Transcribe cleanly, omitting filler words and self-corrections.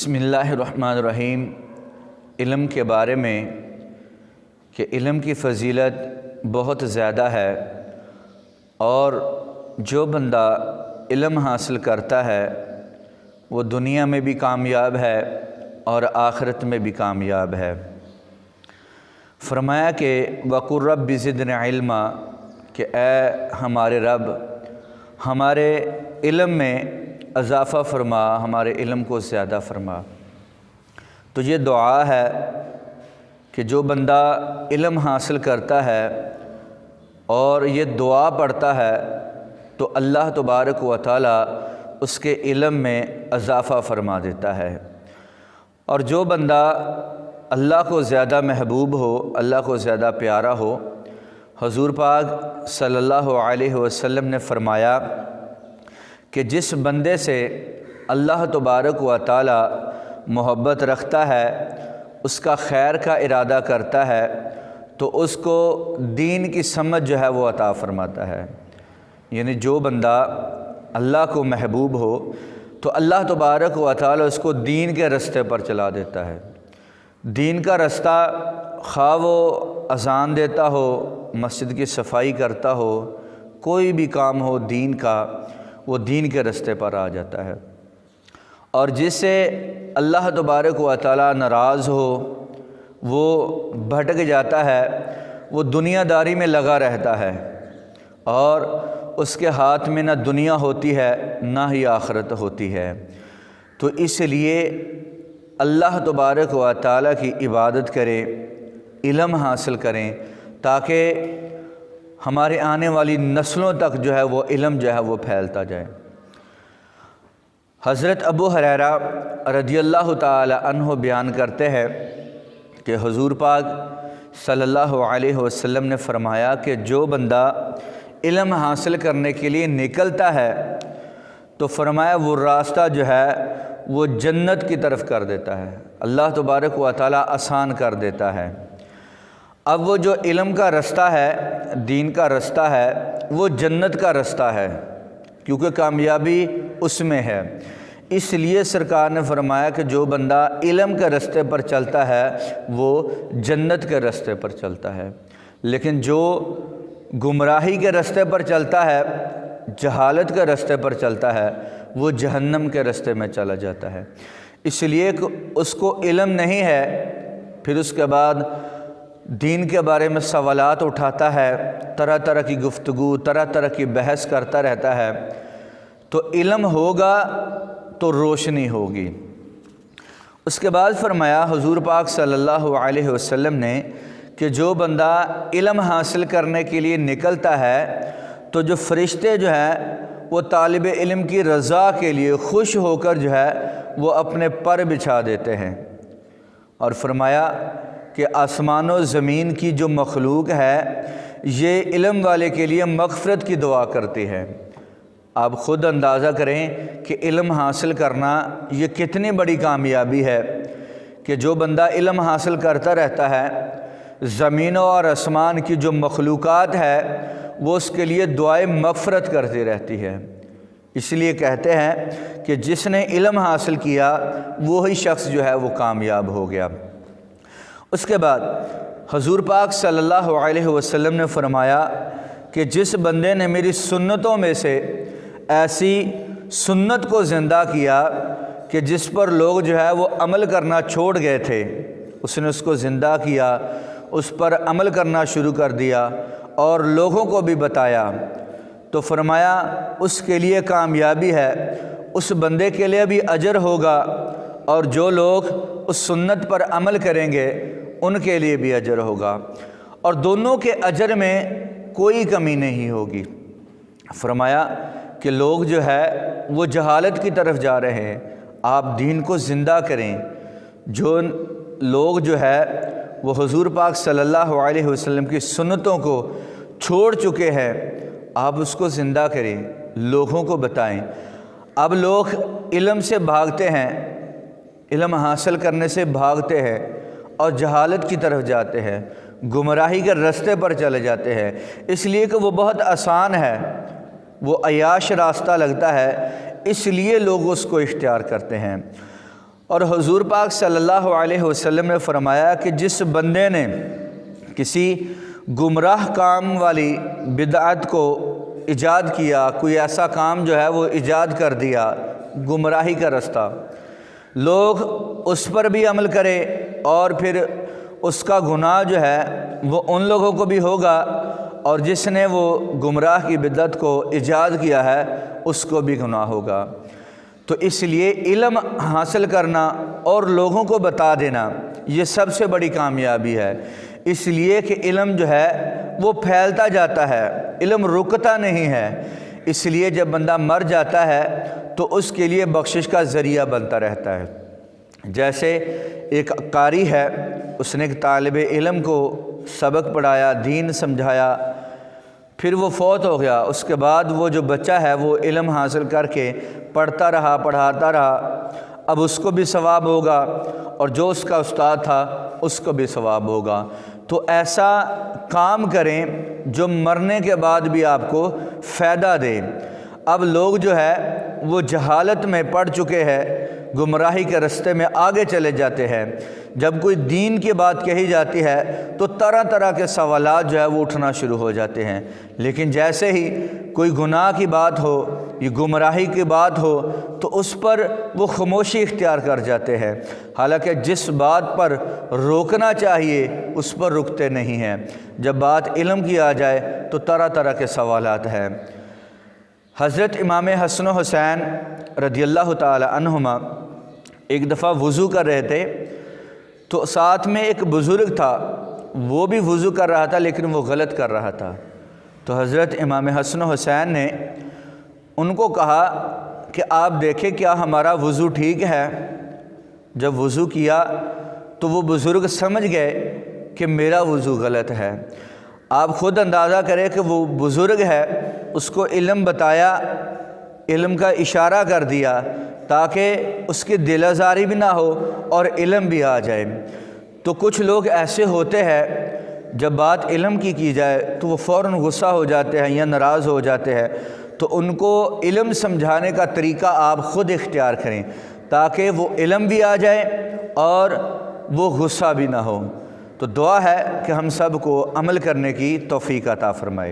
بسم اللہ الرحمن الرحیم۔ علم کے بارے میں کہ علم کی فضیلت بہت زیادہ ہے، اور جو بندہ علم حاصل کرتا ہے وہ دنیا میں بھی کامیاب ہے اور آخرت میں بھی کامیاب ہے۔ فرمایا کہ وَقُلْ رَبِّ زِدْنِی عِلْمًا، کہ اے ہمارے رب ہمارے علم میں اضافہ فرما، ہمارے علم کو زیادہ فرما۔ تو یہ دعا ہے کہ جو بندہ علم حاصل کرتا ہے اور یہ دعا پڑھتا ہے تو اللہ تبارک و تعالی اس کے علم میں اضافہ فرما دیتا ہے۔ اور جو بندہ اللہ کو زیادہ محبوب ہو، اللہ کو زیادہ پیارا ہو، حضور پاک صلی اللہ علیہ وسلم نے فرمایا کہ جس بندے سے اللہ تبارک و تعالی محبت رکھتا ہے، اس کا خیر کا ارادہ کرتا ہے، تو اس کو دین کی سمجھ جو ہے وہ عطا فرماتا ہے۔ یعنی جو بندہ اللہ کو محبوب ہو تو اللہ تبارک و تعالی اس کو دین کے رستے پر چلا دیتا ہے۔ دین کا رستہ خواہ وہ اذان دیتا ہو، مسجد کی صفائی کرتا ہو، کوئی بھی کام ہو دین کا، وہ دین کے رستے پر آ جاتا ہے۔ اور جس سے اللہ تبارک و تعالی ناراض ہو، وہ بھٹک جاتا ہے، وہ دنیا داری میں لگا رہتا ہے، اور اس کے ہاتھ میں نہ دنیا ہوتی ہے نہ ہی آخرت ہوتی ہے۔ تو اس لیے اللہ تبارک و تعالی کی عبادت کریں، علم حاصل کریں، تاکہ ہمارے آنے والی نسلوں تک جو ہے وہ علم جو ہے وہ پھیلتا جائے۔ حضرت ابو ہریرہ رضی اللہ تعالی عنہ بیان کرتے ہیں کہ حضور پاک صلی اللہ علیہ وسلم نے فرمایا کہ جو بندہ علم حاصل کرنے کے لیے نکلتا ہے تو فرمایا وہ راستہ جو ہے وہ جنت کی طرف کر دیتا ہے، اللہ تبارک و تعالی آسان کر دیتا ہے۔ اب وہ جو علم کا رستہ ہے، دین کا رستہ ہے، وہ جنت کا رستہ ہے، کیونکہ کامیابی اس میں ہے۔ اس لیے سرکار نے فرمایا کہ جو بندہ علم کے رستے پر چلتا ہے وہ جنت کے رستے پر چلتا ہے، لیکن جو گمراہی کے رستے پر چلتا ہے، جہالت کے رستے پر چلتا ہے، وہ جہنم کے رستے میں چلا جاتا ہے۔ اس لیے کہ اس کو علم نہیں ہے، پھر اس کے بعد دین کے بارے میں سوالات اٹھاتا ہے، طرح طرح کی گفتگو، طرح طرح کی بحث کرتا رہتا ہے۔ تو علم ہوگا تو روشنی ہوگی۔ اس کے بعد فرمایا حضور پاک صلی اللہ علیہ وسلم نے کہ جو بندہ علم حاصل کرنے کے لیے نکلتا ہے تو جو فرشتے جو ہیں وہ طالب علم کی رضا کے لیے خوش ہو کر جو ہے وہ اپنے پر بچھا دیتے ہیں، اور فرمایا کہ آسمان و زمین کی جو مخلوق ہے یہ علم والے کے لیے مغفرت کی دعا کرتی ہے۔ آپ خود اندازہ کریں کہ علم حاصل کرنا یہ کتنی بڑی کامیابی ہے کہ جو بندہ علم حاصل کرتا رہتا ہے، زمینوں اور آسمان کی جو مخلوقات ہے وہ اس کے لیے دعائے مغفرت کرتی رہتی ہے۔ اس لیے کہتے ہیں کہ جس نے علم حاصل کیا وہی شخص جو ہے وہ کامیاب ہو گیا۔ اس کے بعد حضور پاک صلی اللہ علیہ وسلم نے فرمایا کہ جس بندے نے میری سنتوں میں سے ایسی سنت کو زندہ کیا کہ جس پر لوگ جو ہے وہ عمل کرنا چھوڑ گئے تھے، اس نے اس کو زندہ کیا، اس پر عمل کرنا شروع کر دیا اور لوگوں کو بھی بتایا، تو فرمایا اس کے لیے کامیابی ہے، اس بندے کے لیے بھی اجر ہوگا، اور جو لوگ اس سنت پر عمل کریں گے ان کے لیے بھی اجر ہوگا، اور دونوں کے اجر میں کوئی کمی نہیں ہوگی۔ فرمایا کہ لوگ جو ہے وہ جہالت کی طرف جا رہے ہیں، آپ دین کو زندہ کریں۔ جو لوگ جو ہے وہ حضور پاک صلی اللہ علیہ وسلم کی سنتوں کو چھوڑ چکے ہیں، آپ اس کو زندہ کریں، لوگوں کو بتائیں۔ اب لوگ علم سے بھاگتے ہیں، علم حاصل کرنے سے بھاگتے ہیں اور جہالت کی طرف جاتے ہیں، گمراہی کے رستے پر چلے جاتے ہیں، اس لیے کہ وہ بہت آسان ہے، وہ عیاش راستہ لگتا ہے، اس لیے لوگ اس کو اختیار کرتے ہیں۔ اور حضور پاک صلی اللہ علیہ وسلم نے فرمایا کہ جس بندے نے کسی گمراہ کام والی بدعت کو ایجاد کیا، کوئی ایسا کام جو ہے وہ ایجاد کر دیا، گمراہی کا رستہ، لوگ اس پر بھی عمل کرے اور پھر اس کا گناہ جو ہے وہ ان لوگوں کو بھی ہوگا، اور جس نے وہ گمراہ کی بدعت کو ایجاد کیا ہے اس کو بھی گناہ ہوگا۔ تو اس لیے علم حاصل کرنا اور لوگوں کو بتا دینا یہ سب سے بڑی کامیابی ہے، اس لیے کہ علم جو ہے وہ پھیلتا جاتا ہے، علم رکتا نہیں ہے۔ اس لیے جب بندہ مر جاتا ہے تو اس کے لیے بخشش کا ذریعہ بنتا رہتا ہے۔ جیسے ایک قاری ہے، اس نے ایک طالب علم کو سبق پڑھایا، دین سمجھایا، پھر وہ فوت ہو گیا۔ اس کے بعد وہ جو بچہ ہے وہ علم حاصل کر کے پڑھتا رہا، پڑھاتا رہا، اب اس کو بھی ثواب ہوگا اور جو اس کا استاد تھا اس کو بھی ثواب ہوگا۔ تو ایسا کام کریں جو مرنے کے بعد بھی آپ کو فائدہ دے۔ اب لوگ جو ہے وہ جہالت میں پڑ چکے ہیں، گمراہی کے رستے میں آگے چلے جاتے ہیں۔ جب کوئی دین کی بات کہی جاتی ہے تو طرح طرح کے سوالات جو ہے وہ اٹھنا شروع ہو جاتے ہیں، لیکن جیسے ہی کوئی گناہ کی بات ہو، یہ گمراہی کی بات ہو تو اس پر وہ خاموشی اختیار کر جاتے ہیں، حالانکہ جس بات پر روکنا چاہیے اس پر رکتے نہیں ہیں۔ جب بات علم کی آ جائے تو طرح طرح کے سوالات ہیں۔ حضرت امام حسن و حسین رضی اللہ تعالی عنہما ایک دفعہ وضو کر رہے تھے تو ساتھ میں ایک بزرگ تھا، وہ بھی وضو کر رہا تھا لیکن وہ غلط کر رہا تھا۔ تو حضرت امام حسن و حسین نے ان کو کہا کہ آپ دیکھیں کیا ہمارا وضو ٹھیک ہے؟ جب وضو کیا تو وہ بزرگ سمجھ گئے کہ میرا وضو غلط ہے۔ آپ خود اندازہ کریں کہ وہ بزرگ ہے، اس کو علم بتایا، علم کا اشارہ کر دیا تاکہ اس کی دل آزاری بھی نہ ہو اور علم بھی آ جائے۔ تو کچھ لوگ ایسے ہوتے ہیں جب بات علم کی جائے تو وہ فوراً غصہ ہو جاتے ہیں یا ناراض ہو جاتے ہیں، تو ان کو علم سمجھانے کا طریقہ آپ خود اختیار کریں تاکہ وہ علم بھی آ جائے اور وہ غصہ بھی نہ ہو۔ تو دعا ہے کہ ہم سب کو عمل کرنے کی توفیق عطا فرمائے۔